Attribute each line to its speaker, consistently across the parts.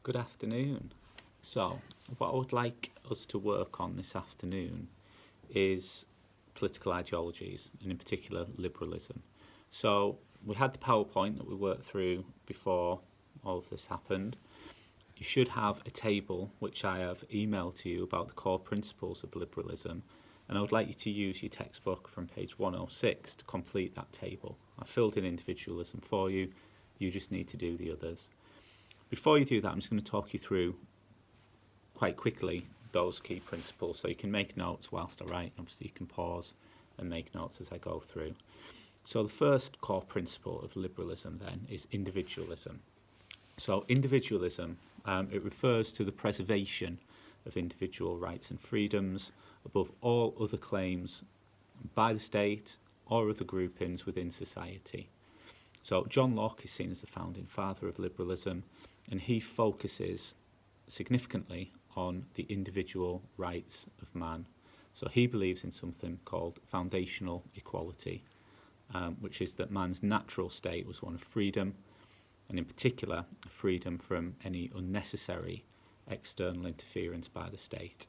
Speaker 1: Good afternoon. So, what I would like us to work on this afternoon is political ideologies, and in particular liberalism. So, we had the PowerPoint that we worked through before all of this happened. You should have a table which I have emailed to you about the core principles of liberalism, and I would like you to use your textbook from page 106 to complete that table. I filled in individualism for you, you just need to do the others. Before you do that, I'm just going to talk you through quite quickly those key principles so you can make notes whilst I write. Obviously you can pause and make notes as I go through. So the first core principle of liberalism then is individualism. So individualism, it refers to the preservation of individual rights and freedoms above all other claims by the state or other groupings within society. So John Locke is seen as the founding father of liberalism, and he focuses significantly on the individual rights of man. So he believes in something called foundational equality, which is that man's natural state was one of freedom, and in particular, freedom from any unnecessary external interference by the state.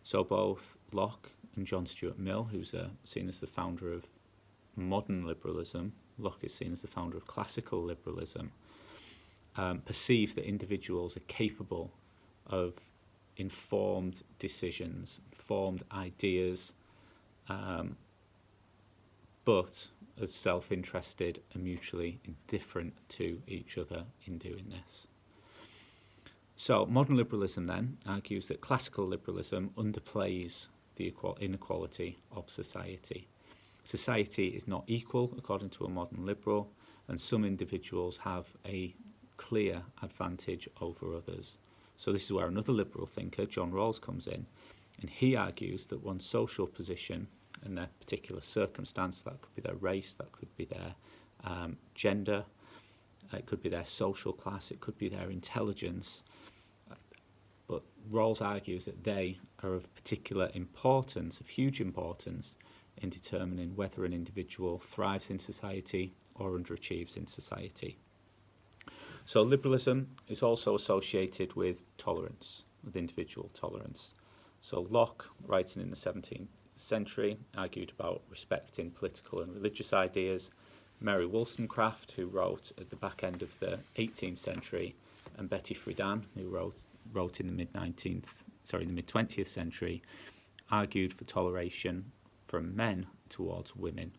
Speaker 1: So both Locke and John Stuart Mill, who's seen as the founder of modern liberalism, Locke is seen as the founder of classical liberalism, perceive that individuals are capable of informed decisions, informed ideas, but as self-interested and mutually indifferent to each other in doing this. So modern liberalism then argues that classical liberalism underplays the inequality of society. Society is not equal according to a modern liberal, and some individuals have a clear advantage over others. So this is where another liberal thinker, John Rawls, comes in, and he argues that one's social position and their particular circumstance, that could be their race, that could be their gender, it could be their social class, it could be their intelligence, but Rawls argues that they are of particular importance, of huge importance, in determining whether an individual thrives in society or underachieves in society. So liberalism is also associated with tolerance, with individual tolerance. So Locke, writing in the 17th century, argued about respecting political and religious ideas. Mary Wollstonecraft, who wrote at the back end of the 18th century, and Betty Friedan, who wrote in the mid-20th century, argued for toleration from men towards women,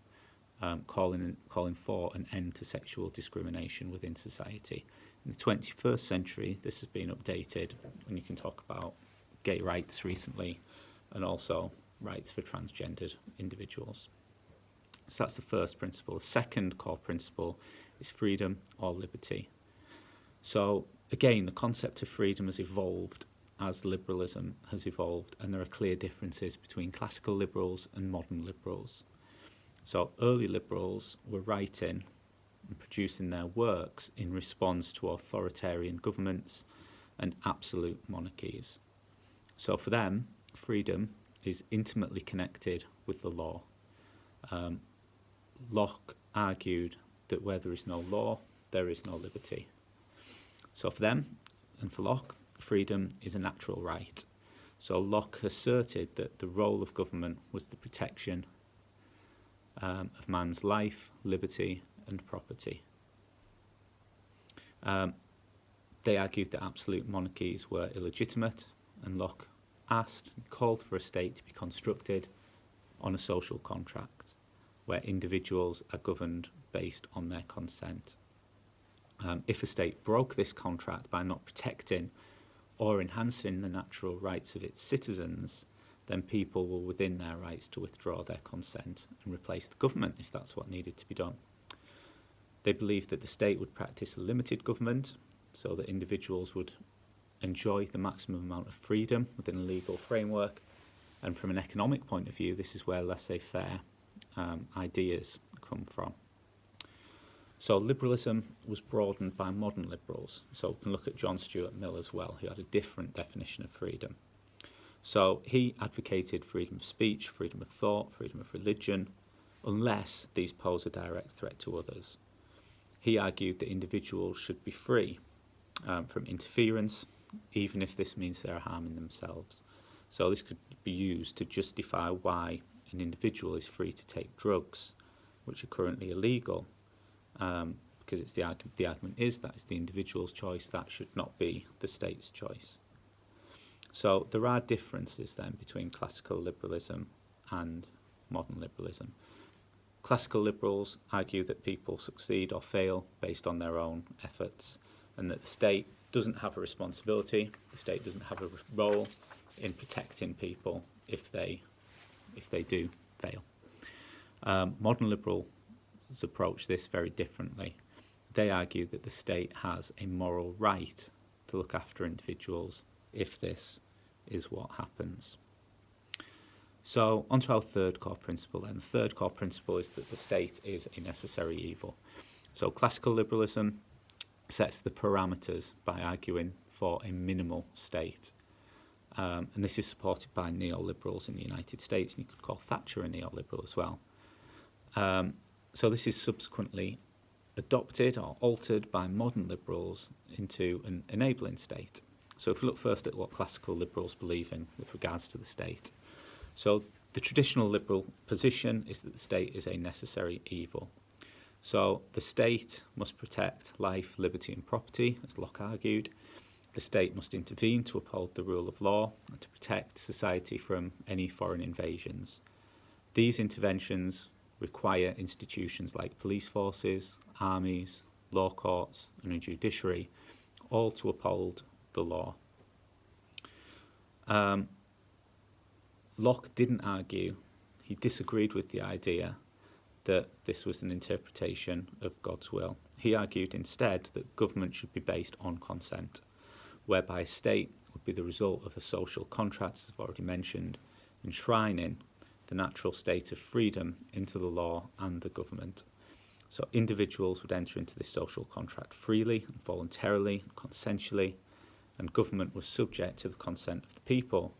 Speaker 1: calling for an end to sexual discrimination within society. In the 21st century, this has been updated, and you can talk about gay rights recently, and also rights for transgendered individuals. So that's the first principle. The second core principle is freedom or liberty. So again, the concept of freedom has evolved as liberalism has evolved, and there are clear differences between classical liberals and modern liberals. So early liberals were writing and producing their works in response to authoritarian governments and absolute monarchies. So for them, freedom is intimately connected with the law. Locke argued that where there is no law, there is no liberty. So for them, and for Locke, freedom is a natural right. So Locke asserted that the role of government was the protection of man's life, liberty, and property. They argued that absolute monarchies were illegitimate, and Locke called for a state to be constructed on a social contract where individuals are governed based on their consent. If a state broke this contract by not protecting or enhancing the natural rights of its citizens, then people were within their rights to withdraw their consent and replace the government if that's what needed to be done. They believed that the state would practice a limited government so that individuals would enjoy the maximum amount of freedom within a legal framework, and from an economic point of view, this is where laissez-faire ideas come from. So liberalism was broadened by modern liberals. So we can look at John Stuart Mill as well, who had a different definition of freedom. So he advocated freedom of speech, freedom of thought, freedom of religion, unless these pose a direct threat to others. He argued that individuals should be free from interference even if this means they're harming themselves. So this could be used to justify why an individual is free to take drugs, which are currently illegal, because it's the argument is that it's the individual's choice, that should not be the state's choice. So there are differences then between classical liberalism and modern liberalism. Classical liberals argue that people succeed or fail based on their own efforts, and that the state doesn't have a responsibility, the state doesn't have a role in protecting people if they do fail. Modern liberals approach this very differently. They argue that the state has a moral right to look after individuals if this is what happens. So on to our third core principle then. The third core principle is that the state is a necessary evil. So classical liberalism sets the parameters by arguing for a minimal state. And this is supported by neoliberals in the United States, and you could call Thatcher a neoliberal as well. So this is subsequently adopted or altered by modern liberals into an enabling state. So if we look first at what classical liberals believe in with regards to the state. So the traditional liberal position is that the state is a necessary evil. So the state must protect life, liberty and property, as Locke argued. The state must intervene to uphold the rule of law and to protect society from any foreign invasions. These interventions require institutions like police forces, armies, law courts and a judiciary, all to uphold the law. Locke didn't argue, he disagreed with the idea that this was an interpretation of God's will. He argued instead that government should be based on consent, whereby a state would be the result of a social contract, as I've already mentioned, enshrining the natural state of freedom into the law and the government. So individuals would enter into this social contract freely and voluntarily and consensually, and government was subject to the consent of the people,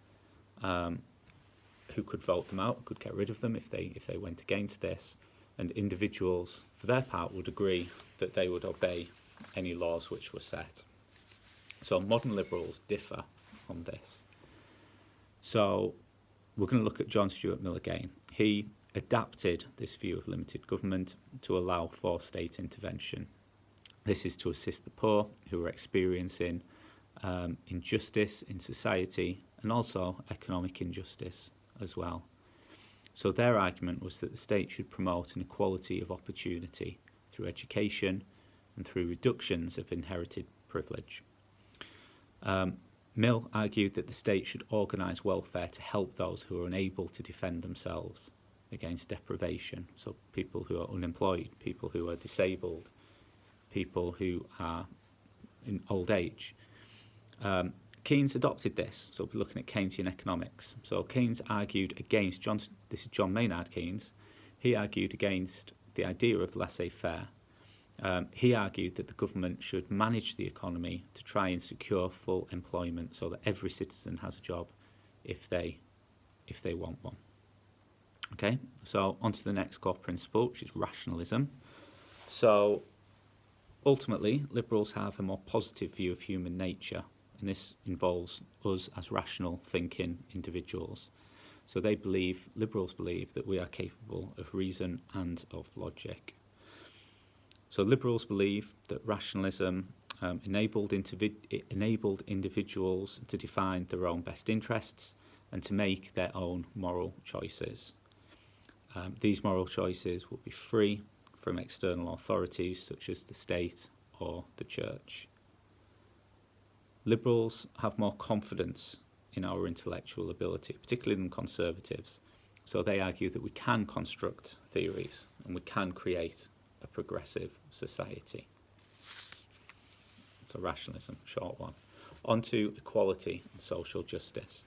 Speaker 1: who could vote them out, could get rid of them if they went against this, and individuals, for their part, would agree that they would obey any laws which were set. So modern liberals differ on this. So we're going to look at John Stuart Mill again. He adapted this view of limited government to allow for state intervention. This is to assist the poor who are experiencing injustice in society and also economic injustice as well. So their argument was that the state should promote an equality of opportunity through education and through reductions of inherited privilege. Mill argued that the state should organise welfare to help those who are unable to defend themselves against deprivation, so people who are unemployed, people who are disabled, people who are in old age. Keynes adopted this, so we're looking at Keynesian economics. So Keynes argued against, this is John Maynard Keynes, he argued against the idea of laissez-faire. He argued that the government should manage the economy to try and secure full employment so that every citizen has a job if they want one. Okay, so on to the next core principle, which is rationalism. So ultimately, liberals have a more positive view of human nature, and this involves us as rational thinking individuals. So liberals believe that we are capable of reason and of logic. So liberals believe that rationalism enabled individuals to define their own best interests and to make their own moral choices. These moral choices will be free from external authorities such as the state or the church. Liberals have more confidence in our intellectual ability, particularly than conservatives. So they argue that we can construct theories and we can create a progressive society. So rationalism, short one. On to equality and social justice.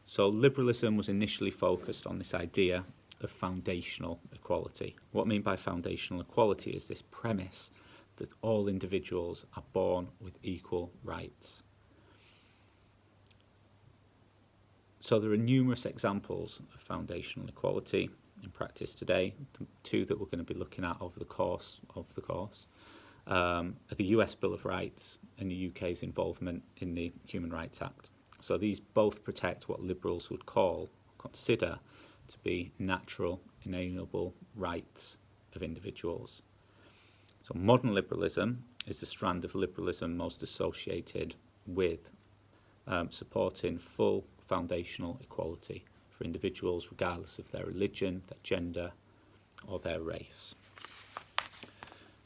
Speaker 1: So liberalism was initially focused on this idea of foundational equality. What I mean by foundational equality is this premise that all individuals are born with equal rights. So there are numerous examples of foundational equality in practice today, the two that we're going to be looking at over the course of the course. the US Bill of Rights and the UK's involvement in the Human Rights Act. So these both protect what liberals would consider to be natural, inalienable rights of individuals. So modern liberalism is the strand of liberalism most associated with supporting full foundational equality for individuals regardless of their religion, their gender, or their race.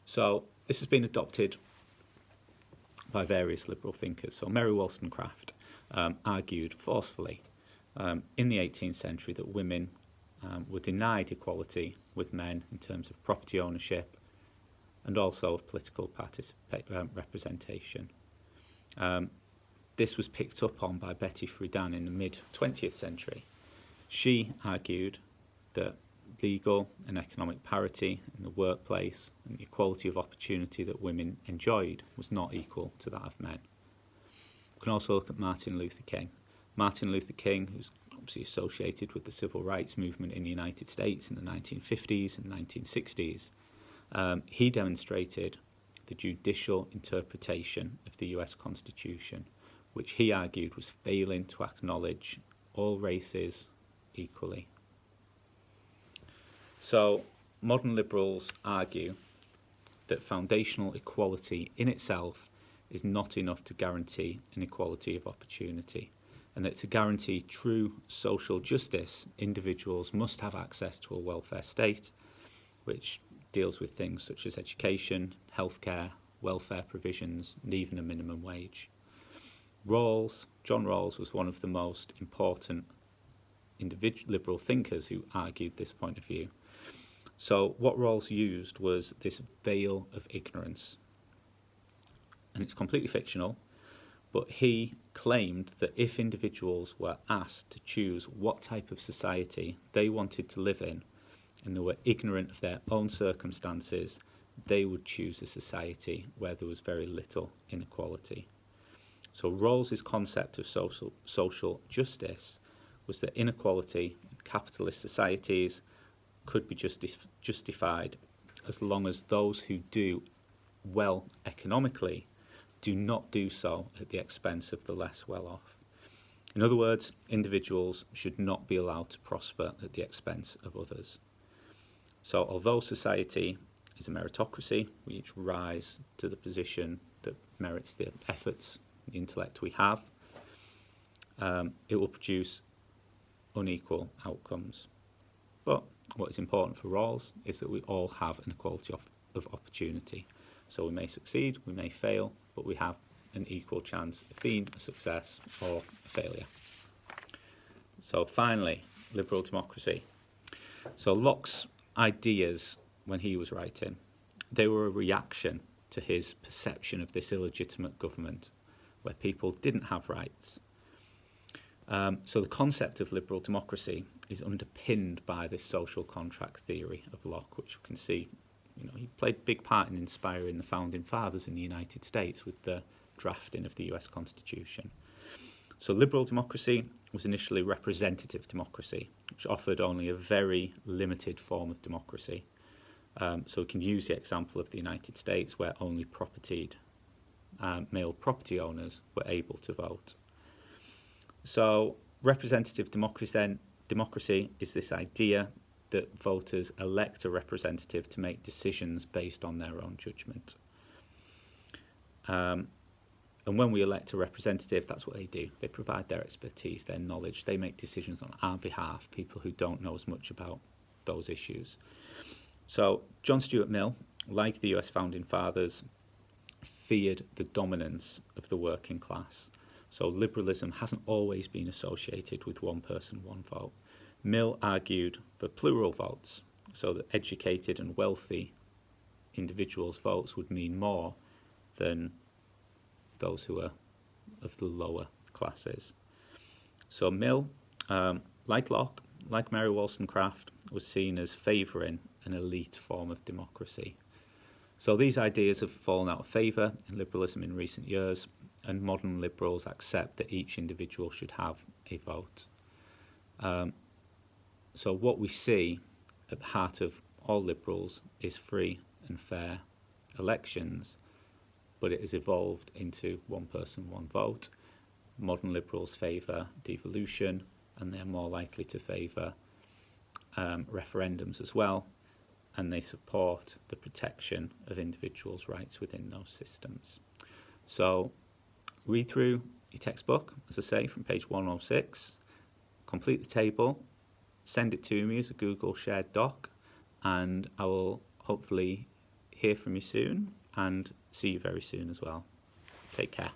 Speaker 1: So this has been adopted by various liberal thinkers. So Mary Wollstonecraft argued forcefully in the 18th century that women were denied equality with men in terms of property ownership and also of political representation. This was picked up on by Betty Friedan in the mid-20th century. She argued that legal and economic parity in the workplace and the equality of opportunity that women enjoyed was not equal to that of men. We can also look at Martin Luther King. Martin Luther King, who's obviously associated with the civil rights movement in the United States in the 1950s and 1960s, he demonstrated the judicial interpretation of the US Constitution, which he argued was failing to acknowledge all races equally. So modern liberals argue that foundational equality in itself is not enough to guarantee an equality of opportunity, and that to guarantee true social justice, individuals must have access to a welfare state, which deals with things such as education, healthcare, welfare provisions, and even a minimum wage. John Rawls was one of the most important liberal thinkers who argued this point of view. So what Rawls used was this veil of ignorance. And it's completely fictional, but he claimed that if individuals were asked to choose what type of society they wanted to live in, and they were ignorant of their own circumstances, they would choose a society where there was very little inequality. So Rawls's concept of social justice was that inequality in capitalist societies could be justified as long as those who do well economically do not do so at the expense of the less well off. In other words, individuals should not be allowed to prosper at the expense of others. So although society is a meritocracy, we each rise to the position that merits the efforts, the intellect we have, it will produce unequal outcomes. But what is important for Rawls is that we all have an equality of opportunity. So we may succeed, we may fail, but we have an equal chance of being a success or a failure. So finally, liberal democracy. So Locke's ideas when he was writing, they were a reaction to his perception of this illegitimate government where people didn't have rights. So the concept of liberal democracy is underpinned by this social contract theory of Locke, which we can see, he played a big part in inspiring the founding fathers in the United States with the drafting of the US Constitution. So liberal democracy was initially representative democracy, which offered only a very limited form of democracy. So we can use the example of the United States where only male property owners were able to vote. So representative democracy is this idea that voters elect a representative to make decisions based on their own judgment. And when we elect a representative, that's what they do. They provide their expertise, their knowledge. They make decisions on our behalf, people who don't know as much about those issues. So John Stuart Mill, like the US founding fathers, feared the dominance of the working class. So liberalism hasn't always been associated with one person, one vote. Mill argued for plural votes, so that educated and wealthy individuals' votes would mean more than those who are of the lower classes. So Mill, like Locke, like Mary Wollstonecraft, was seen as favouring an elite form of democracy. So these ideas have fallen out of favour in liberalism in recent years, and modern liberals accept that each individual should have a vote. So what we see at the heart of all liberals is free and fair elections, but it has evolved into one person, one vote. Modern liberals favour devolution, and they're more likely to favour referendums as well, and they support the protection of individuals' rights within those systems. So read through your textbook, as I say, from page 106, complete the table, send it to me as a Google shared doc, and I will hopefully hear from you soon and see you very soon as well. Take care.